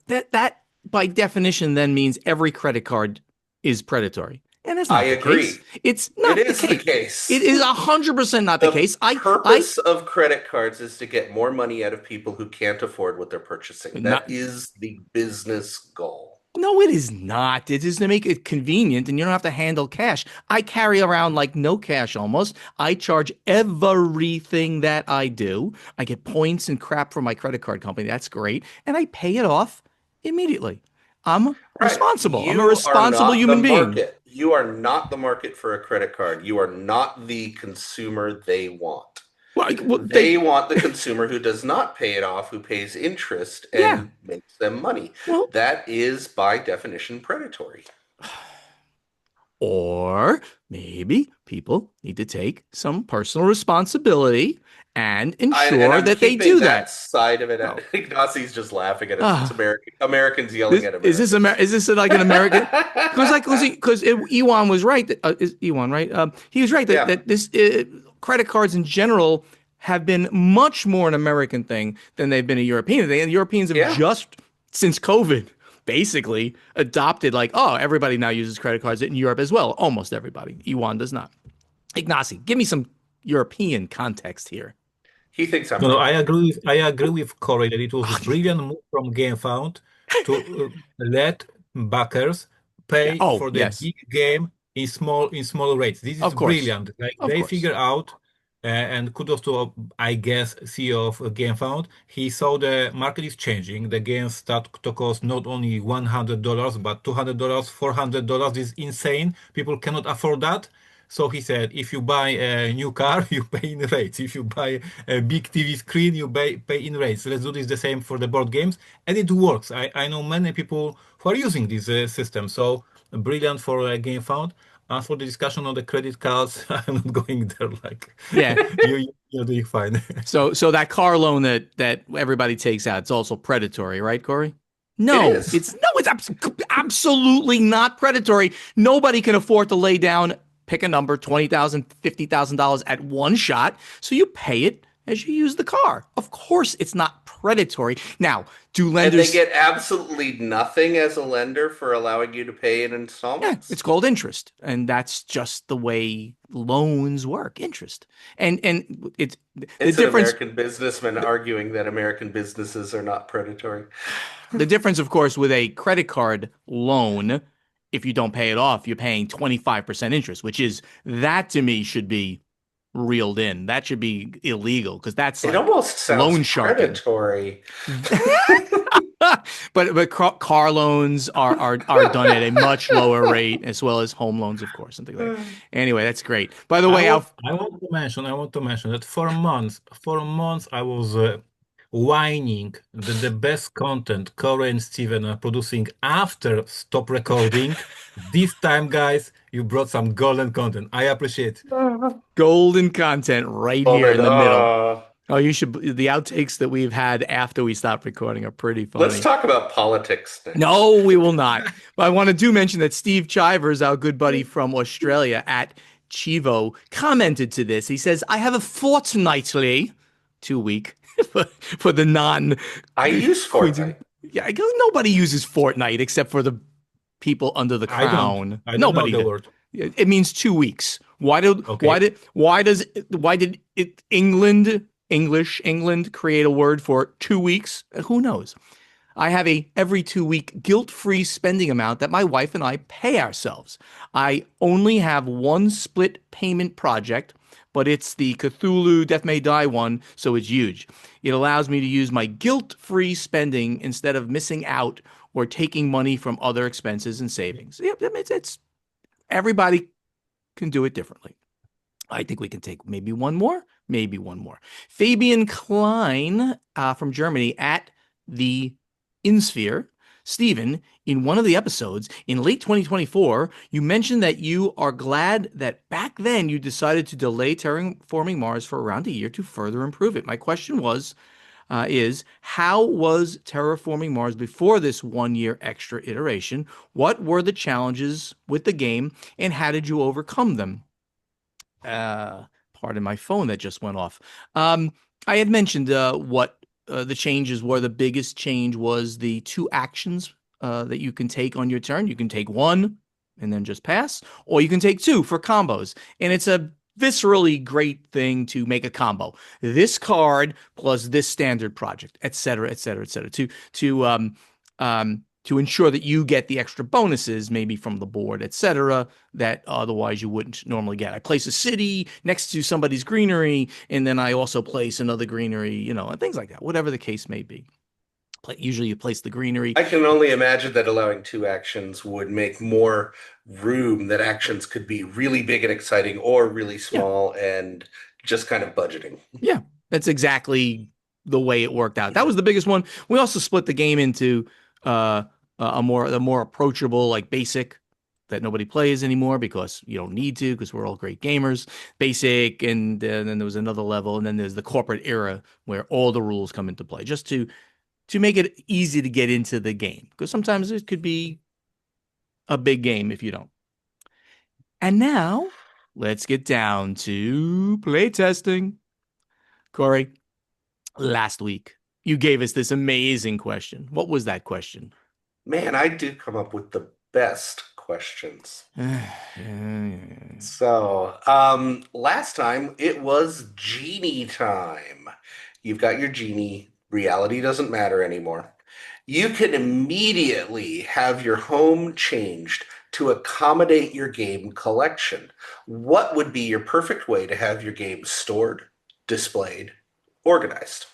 that by definition then means every credit card is predatory. And that's I not the case. agree. It's It not the is the case. It case. is 100% not the The case. I purpose of credit cards is to get more money out of people who can't afford what they're purchasing. That not is the business goal. No, it is not. It is to make it convenient and you don't have to handle cash. I carry around like no cash almost. I charge everything that I do. I get points and crap from my credit card company. That's great. And I pay it off immediately. I'm Right. responsible. I'm a You are responsible not the human being. market. You are not the market for a credit card. You are not the consumer they want. Well, They want the consumer who does not pay it off, who pays interest yeah. and makes them money. Well, That is by definition predatory. or maybe people need to take some personal responsibility and And ensure I'm that they keeping do that that. side of it. Oh, Ignacy's just laughing at us. It's ah. Americans yelling This, at is this Americans. Is this like an American? Because Ewan was right. Is Ewan right? He was right that Yeah, that this credit cards in general have been much more an American thing than they've been a European thing. And Europeans have yeah. just since COVID basically adopted like, oh, everybody now uses credit cards in Europe as well. Almost everybody. Ewan does not. Ignacy, give me some European context here. He thinks I'm No, no, right. I agree with Corey that it was a brilliant move from GameFound to let backers Yeah. pay Oh, for the yes. big game in small rates. This is Of course. brilliant. Like Of they course. figure out, and kudos to I guess CEO of GameFound. He saw the market is changing. The games start to cost not only $100 but $200, $400. This is insane. People cannot afford that. So he said, if you buy a new car, you pay in rates. If you buy a big TV screen, you pay in rates. Let's do this the same for the board games. And it works. I know many people who are using this system. So brilliant for GameFound. And for the discussion on the credit cards, I'm not going there. Like Yeah. you're doing fine. So that car loan that everybody takes out, it's also predatory, right, Corey? It No, is. it's absolutely not predatory. Nobody can afford to lay down, pick a number, $20,000, $50,000 at one shot. So you pay it as you use the car. Of course, it's not predatory. Now, do And they lenders? get absolutely nothing as a lender for allowing you to pay in Yeah, it's installments. called interest, and that's just the way loans work, interest. And it's the It's an difference. American businessman arguing that American businesses are not predatory. The difference, of course, with a credit card loan, if you don't pay it off, you're paying 25% interest, which is that to me should be reeled in. That should be illegal because that's It like almost sounds loan sharking. predatory. But car loans are done at a much lower rate, as well as home loans, of course, and things like that. Anyway, that's great. By the way, Alf, I want to mention that for months I was whining that the best content Corey and Steven are producing after stop recording. This time, guys, you brought some golden content. I appreciate. golden content right Hold here it. in the middle. Oh, you should. The outtakes that we've had after we stopped recording are pretty Let's funny. talk about politics next. No, we will not. But I want to do mention that Steve Chivers, our good buddy from Australia at Chivo, commented to this. He says, I have a fortnightly, 2 week, for the non I use Queens. Fortnite. Yeah, I guess nobody uses Fortnite except for the people under the crown. I don't know Nobody the did. word. It means 2 weeks. Okay. Why did it England create a word for 2 weeks? Who knows? I have a every 2 week guilt-free spending amount that my wife and I pay ourselves. I only have one split payment project, but it's the Cthulhu Death May Die one, so it's huge. It allows me to use my guilt-free spending instead of missing out or taking money from other expenses and savings. Yep, that means it's everybody can do it differently. I think we can take maybe one more, maybe one more. Fabian Klein from Germany at the InSphere. Stephen, in one of the episodes in late 2024, you mentioned that you are glad that back then you decided to delay Terraforming Mars for around a year to further improve it. My question is how was Terraforming Mars before this 1 year extra iteration? What were the challenges with the game, and how did you overcome them? Pardon my phone that just went off. I had mentioned what the changes were. The biggest change was the two actions that you can take on your turn. You can take one and then just pass, or you can take two for combos. And it's a viscerally great thing to make a combo. This card plus this standard project, et cetera, et cetera, et cetera, to ensure that you get the extra bonuses, maybe from the board, et cetera, that otherwise you wouldn't normally get. I place a city next to somebody's greenery, and then I also place another greenery, and things like that, whatever the case may be. Usually you place the greenery. I can only imagine that allowing two actions would make more room, that actions could be really big and exciting or really Yeah. small and just kind of budgeting. Yeah, that's exactly the way it worked out. That was the biggest one. We also split the game into a more approachable, like basic, that nobody plays anymore because you don't need to, because we're all great gamers. Basic, and then there was another level, and then there's the corporate era where all the rules come into play, just to make it easy to get into the game, because sometimes it could be a big game if you don't. And now let's get down to playtesting. Corey, last week you gave us this amazing question. What was that question? Man, I do come up with the best questions. So, last time it was genie time. You've got your genie. Reality doesn't matter anymore. You can immediately have your home changed to accommodate your game collection. What would be your perfect way to have your game stored, displayed, organized?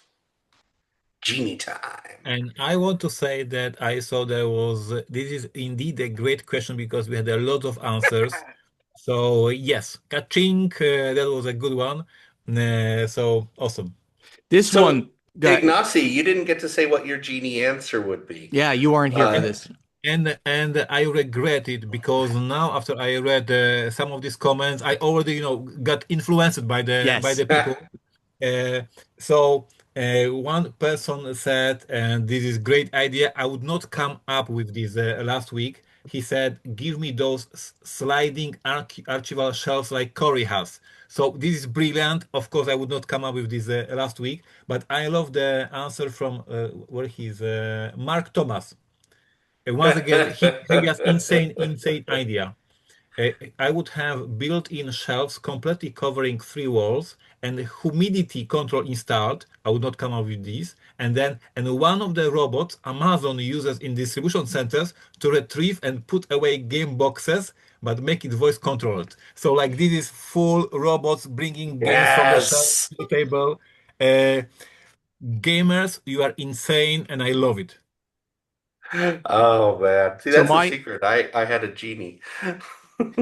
Genie time. And I want to say that I saw this is indeed a great question because we had a lot of answers. So yes, Kaching, that was a good one. So awesome. This So, one got, Ignacy, you didn't get to say what your genie answer would be. yeah, you weren't here for Uh, this. And I regret it because now after I read some of these comments, I already got influenced by Yes. the people. Uh, so one person said, and this is great idea. I would not come up with this last week. he said, "Give me those sliding archival shelves like Corey has." So this is brilliant. Of course, I would not come up with this last week, but I love the answer from where he's Mark Thomas. And once again, he has insane idea. I would have built-in shelves completely covering three walls and humidity control installed. I would not come up with this. And one of the robots Amazon uses in distribution centers to retrieve and put away game boxes, but make it voice controlled. So like this is full robots bringing games from the shelf Yes. to the table. Uh, Gamers, you are insane, and I love it. Oh man. See, So that's the my secret. I had a genie.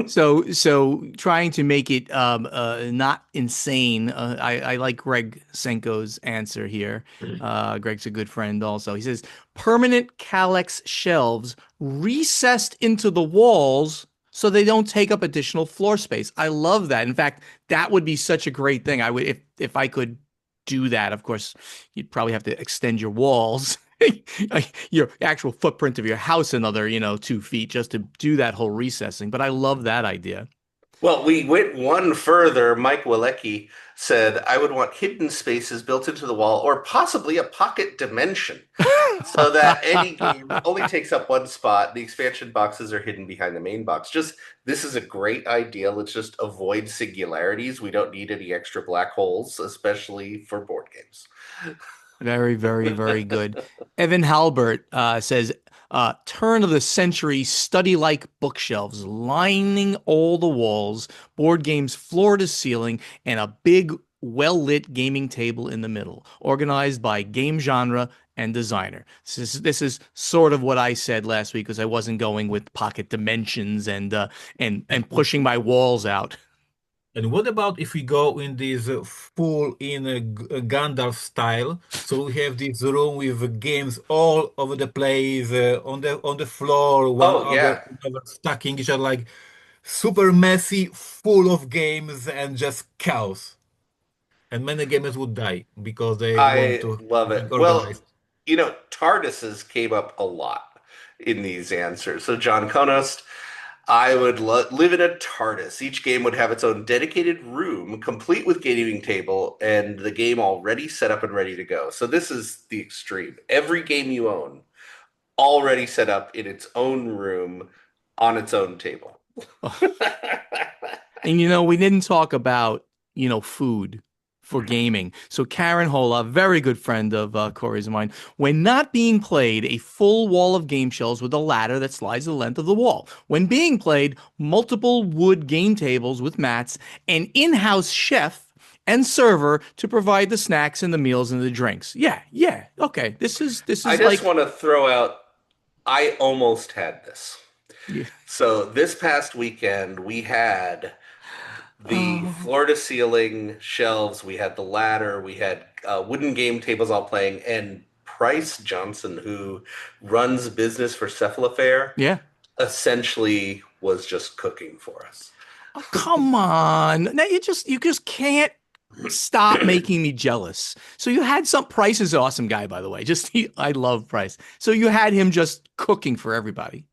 so trying to make it not insane. I like Greg Senko's answer here. Greg's a good friend also. He says permanent Calyx shelves recessed into the walls so they don't take up additional floor space. I love that. In fact, that would be such a great thing. I would if I could do that. Of course, you'd probably have to extend your walls. Your actual footprint of your house another, 2 feet just to do that whole recessing. But I love that idea. Well, we went one further. Mike Walecki said, I would want hidden spaces built into the wall or possibly a pocket dimension so that any game only takes up one spot. The expansion boxes are hidden behind the main box. Just this is a great idea. Let's just avoid singularities. We don't need any extra black holes, especially for board games. Very, very, very good. Evan Halbert says, turn of the century study like bookshelves lining all the walls, board games floor to ceiling, and a big, well lit gaming table in the middle, organized by game genre and designer. This is sort of what I said last week because I wasn't going with pocket dimensions and pushing my walls out. And what about if we go in this full in a Gandalf style? So we have this room with games all over the place, on the floor, one Oh, over yeah. another, stacking each other, like super messy, full of games and just chaos. And many gamers would die because they want I to love be it. Well, organized. TARDISes came up a lot in these answers. So, John Konost, I would live in a TARDIS. Each game would have its own dedicated room, complete with gaming table, and the game already set up and ready to go. So, this is the extreme. Every game you own already set up in its own room on its own table. And we didn't talk about, food for gaming. So Karen Hola, very good friend of Corey's and mine, when not being played, a full wall of game shelves with a ladder that slides the length of the wall. When being played, multiple wood game tables with mats, an in-house chef and server to provide the snacks and the meals and the drinks. Yeah, yeah. Okay. This I is just like want to throw out, I almost had this. yeah. So, this past weekend, we had the Oh, floor to ceiling shelves, we had the ladder, we had wooden game tables all playing, and Price Johnson, who runs business for Cephalofair, yeah. essentially was just cooking for us. Oh, come on. Now you just can't stop making me jealous. So you had some Price is an awesome guy, by the way. I love Price. So you had him just cooking for everybody.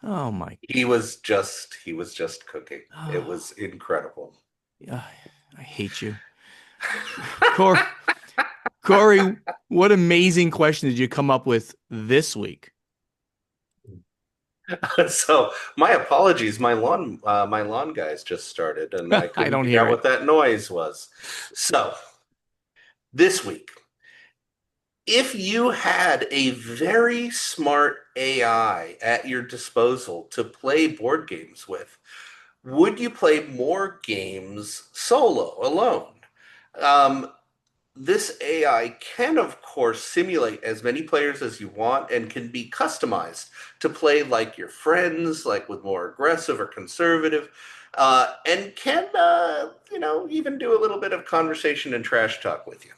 Oh my. He was just cooking. It Oh, was incredible. yeah, I hate you. Corey, Corey, what amazing question did you come up with this week? So my apologies, my lawn guys just started, and I I couldn't don't figure hear out it. what that noise was. So this week, if you had a very smart AI at your disposal to play board games with, would you play more games solo, alone? Um, this AI can, of course, simulate as many players as you want and can be customized to play like your friends, like with more aggressive or conservative, and can, even do a little bit of conversation and trash talk with you.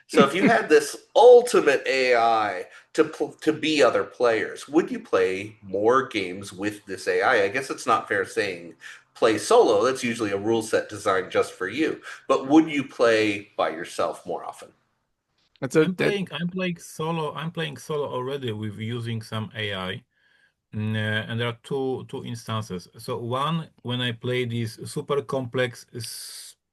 So if you had this ultimate AI to be other players, would you play more games with this AI? I guess it's not fair saying play solo. That's usually a rule set designed just for you. But would you play by yourself more often? That's a I'm that playing I'm playing solo. I'm playing solo already with using some AI. And there are two instances. So one, when I play these super complex,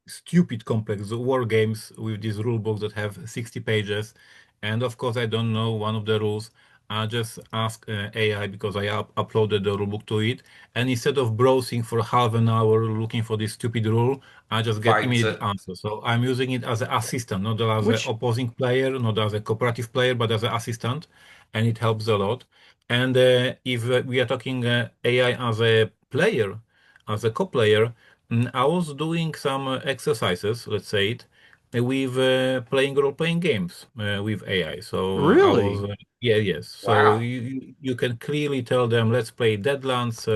stupid complex war games with these rule books that have 60 pages, and of course I don't know one of the rules. I just ask AI because I uploaded the rule book to it, and instead of browsing for half an hour looking for this stupid rule, I just get Finds immediate it. answer. So I'm using it as an assistant, not as an Which opposing player, not as a cooperative player, but as an assistant, and it helps a lot. And if we are talking AI as a player, as a co-player, I was doing some exercises, let's say it, with playing role-playing games with AI. So I was, really? yeah, yes. So Wow. you can clearly tell them, let's play Deadlands,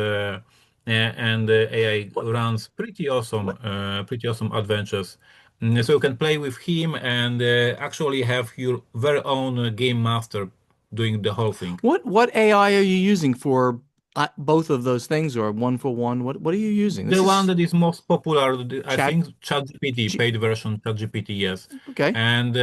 and AI What runs what pretty awesome adventures. So you can play with him and actually have your very own game master doing the whole thing. what AI are you using for both of those things or one for one? What are you using? This The one is that is most popular, I chat. think, ChatGPT, G paid version ChatGPT, yes. okay. And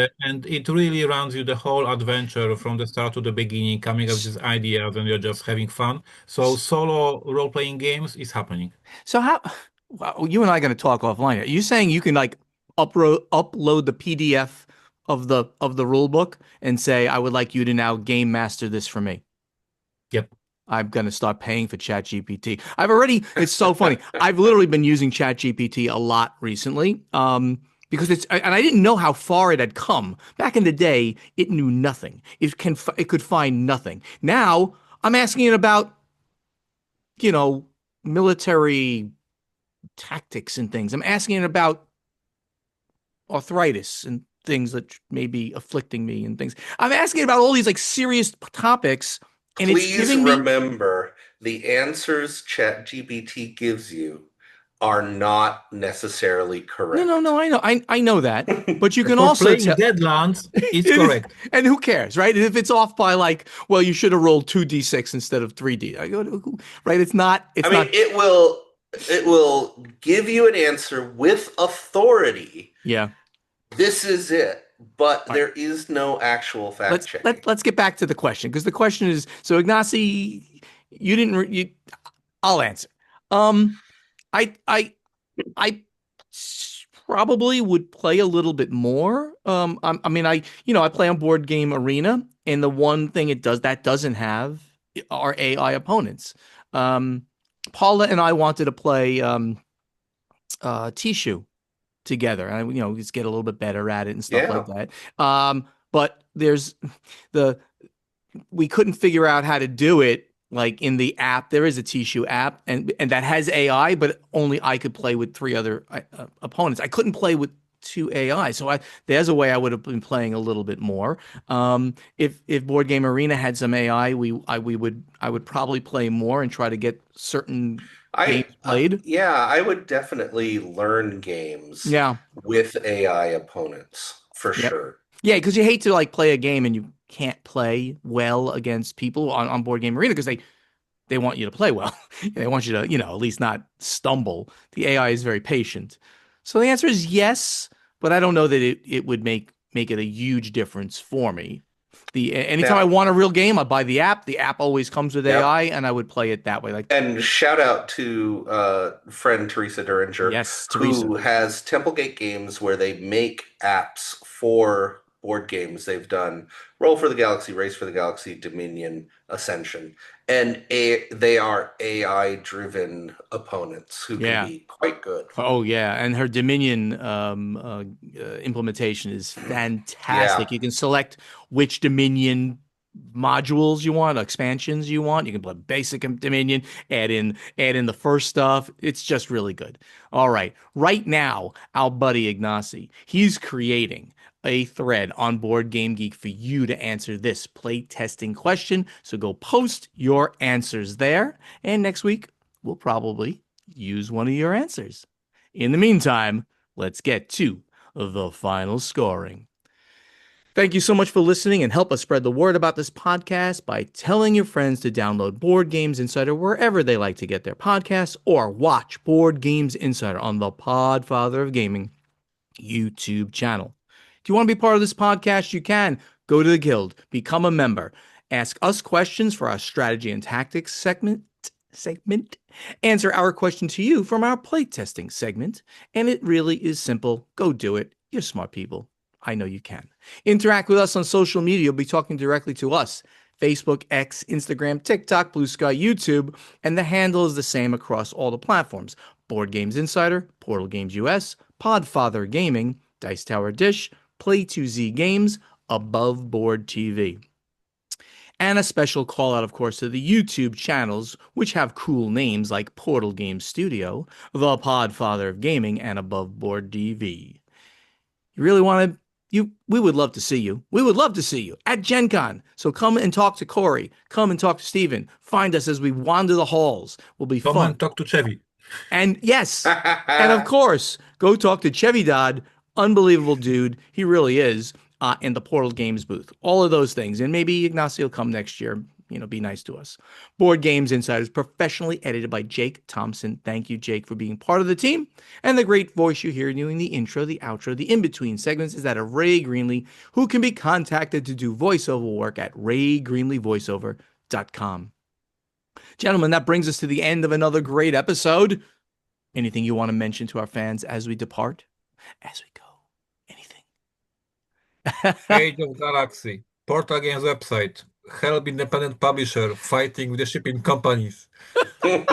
it really runs you the whole adventure from the start to the beginning, coming up with S- these ideas, and you're just having fun. So s- solo role-playing games is happening. So how well, you and I are going to talk offline here. Are you saying you can like upload the PDF of the rule book and say, I would like you to now game master this for me? Yep. I'm going to start paying for ChatGPT. It's so funny. I've literally been using ChatGPT a lot recently. Because and I didn't know how far it had come. Back in the day, it knew nothing. It could find nothing. Now I'm asking it about, you know, military tactics and things. I'm asking it about arthritis and things that may be afflicting me and things. I'm asking it about all these like serious topics, and it's Please giving me remember the answers ChatGPT gives you are not necessarily no. correct. I know that, but you can For also playing tell. Deadlands, it's It is, correct. and who cares, right? If it's off by like, well, you should have rolled 2d6 instead of 3D. I go, right? It's not. I It's mean, not. it will give you an answer with authority. Yeah. This is it, but All right. there is no actual fact Let's checking. let's get back to the question because the question is so Ignacy, you didn't. You. I'll answer. Um, I probably would play a little bit more. I mean, I play on Board Game Arena, and the one thing it does that doesn't have are AI opponents. Um, Paula and I wanted to play Tishu together, and just get a little bit better at it and stuff like Yeah. that. But there's the we couldn't figure out how to do it like in the app. There is a Tishu app and that has AI, but only I could play with three other opponents. I couldn't play with two AI. So there's a way I would have been playing a little bit more. If Board Game Arena had some AI, I would probably play more and try to get certain games played. Yeah, I would definitely learn games Yeah. with AI opponents for Yep. sure. Yeah, because you hate to like play a game and you can't play well against people on Board Game Arena because they want you to play well. They want you to, at least not stumble. The AI is very patient. So the answer is yes, but I don't know that it would make it a huge difference for me. The anytime I Now, want a real game, I buy the app. The app always comes with yep. AI, and I would play it that way. Like, And shout out to friend Teresa Duringer, yes, Teresa. who has Templegate Games where they make apps for board games. They've done Roll for the Galaxy, Race for the Galaxy, Dominion, Ascension. And they are AI-driven opponents who can Yeah. be quite good. Oh yeah, and her Dominion implementation is Yeah. fantastic. You can select which Dominion modules you want, expansions you want. You can play basic Dominion, add in the first stuff. It's just really good. All right, right now, our buddy Ignacy, he's creating a thread on Board Game Geek for you to answer this play testing question. So go post your answers there, and next week we'll probably use one of your answers. In the meantime, let's get to the final scoring. Thank you so much for listening and help us spread the word about this podcast by telling your friends to download Board Games Insider wherever they like to get their podcasts or watch Board Games Insider on the Podfather of Gaming YouTube channel. If you want to be part of this podcast, you can go to the Guild, become a member. Ask us questions for our strategy and tactics segment. Answer our question to you from our playtesting segment. And it really is simple. Go do it. You're smart people. I know you can. Interact with us on social media. You'll be talking directly to us. Facebook, X, Instagram, TikTok, Blue Sky, YouTube, and the handle is the same across all the platforms. Board Games Insider, Portal Games US, Podfather Gaming, Dice Tower Dish, Play2Z Games, Above Board TV. And a special call out, of course, to the YouTube channels, which have cool names like Portal Games Studio, The Podfather of Gaming, and Above Board TV. You really want to? We would love to see you. We would love to see you at Gen Con. So come and talk to Corey. Come and talk to Steven. Find us as we wander the halls. Will be Come fun. and talk to Chevy. And yes, and of course, go talk to Chevy Dodd. Unbelievable dude. He really is. In the Portal Games booth. All of those things. And maybe Ignacio will come next year. Be nice to us. Board Games Insider is professionally edited by Jake Thompson. Thank you, Jake, for being part of the team. And the great voice you hear doing the intro, the outro, the in-between segments is that of Ray Greenlee, who can be contacted to do voiceover work at raygreenleevoiceover.com. Gentlemen, that brings us to the end of another great episode. Anything you want to mention to our fans as we depart? As we go? Anything? Age of Galaxy. Portal Games website. Help independent publisher fighting with the shipping companies. I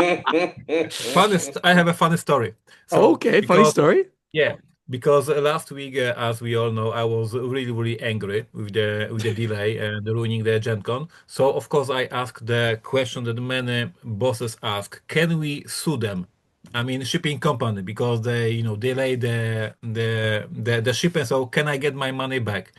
have a funny story. Okay, funny story. Yeah, because last week, as we all know, I was really, really angry with the delay and ruining the Gen Con. So of course I asked the question that many bosses ask: Can we sue them? I mean, shipping company because they, delay the shipment. So can I get my money back?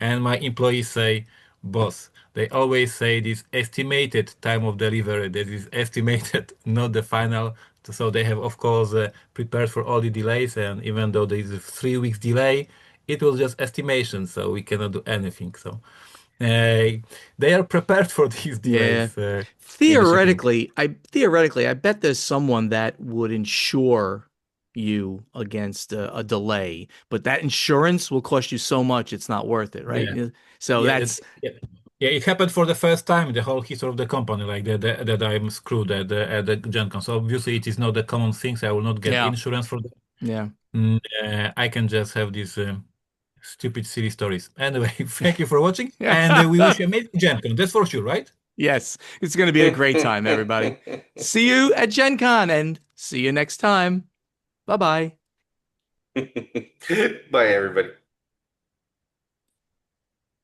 And my employees say, boss, they always say this estimated time of delivery. That is estimated, not the final. So they have, of course, prepared for all the delays. And even though there is a 3 weeks delay, it was just estimation. So we cannot do anything. So they are prepared for these Yeah. delays in the shipping. Theoretically, I bet there's someone that would insure you against a delay, but that insurance will cost you so much it's not worth it, right? Yeah. So Yeah, that's yeah, it happened for the first time in the whole history of the company, like that I'm screwed at the Gen Con. So obviously it is not the common thing. So I will not get yeah, insurance for that. yeah. I can just have these stupid, silly stories. Anyway, thank you for watching, and Yeah. we wish you amazing Gen Con. That's for sure, right? Yes, it's going to be a great time, everybody. See you at Gen Con and see you next time. Bye-bye. Bye, everybody.